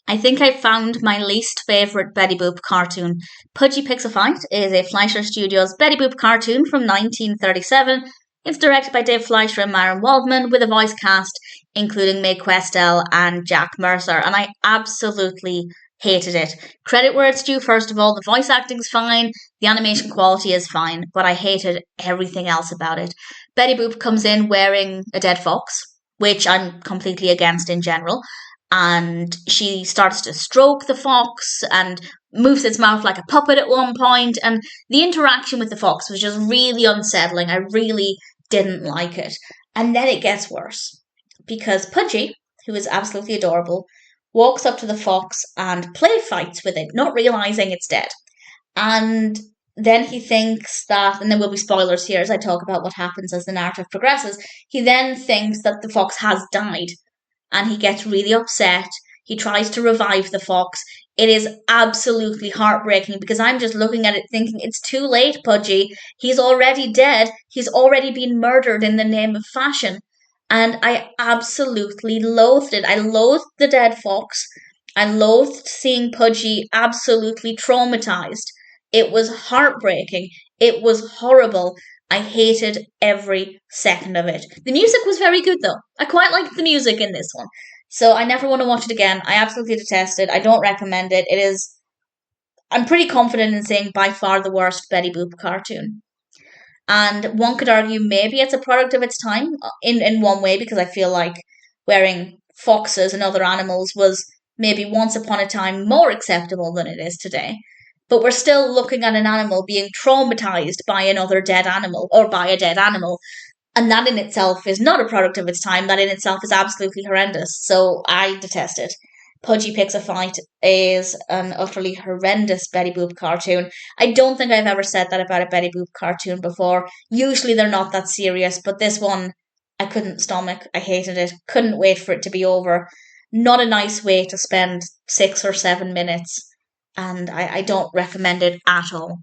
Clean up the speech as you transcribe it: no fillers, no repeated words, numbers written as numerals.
I think I found my least favourite Betty Boop cartoon. Pudgy Picks a Fight is a Fleischer Studios Betty Boop cartoon from 1937. It's directed by Dave Fleischer and Maren Waldman with a voice cast including May Questel and Jack Mercer, and I absolutely hated it. Credit where it's due, first of all, the voice acting's fine, the animation quality is fine, but I hated everything else about it. Betty Boop comes in wearing a dead fox, which I'm completely against in general, and she starts to stroke the fox and moves its mouth like a puppet at one point, and the interaction with the fox was just really unsettling. I really didn't like it. And then it gets worse, because Pudgy, who is absolutely adorable, walks up to the fox and play fights with it, not realizing it's dead. And then he thinks that, and there will be spoilers here as I talk about what happens as the narrative progresses, he then thinks that the fox has died, and he gets really upset. He tries to revive the fox. It is absolutely heartbreaking because I'm just looking at it thinking, it's too late, Pudgy. He's already dead. He's already been murdered in the name of fashion. And I absolutely loathed it. I loathed the dead fox. I loathed seeing Pudgy absolutely traumatized. It was heartbreaking. It was horrible. I hated every second of it. The music was very good though. I quite liked the music in this one. So I never want to watch it again. I absolutely detest it. I don't recommend it. It is, I'm pretty confident in saying, by far the worst Betty Boop cartoon. And one could argue maybe it's a product of its time in one way, because I feel like wearing foxes and other animals was maybe once upon a time more acceptable than it is today. But we're still looking at an animal being traumatized by another dead animal or by a dead animal. And that in itself is not a product of its time. That in itself is absolutely horrendous. So I detest it. Pudgy Picks a Fight is an utterly horrendous Betty Boop cartoon. I don't think I've ever said that about a Betty Boop cartoon before. Usually they're not that serious, but this one I couldn't stomach. I hated it. Couldn't wait for it to be over. Not a nice way to spend 6 or 7 minutes, and I don't recommend it at all.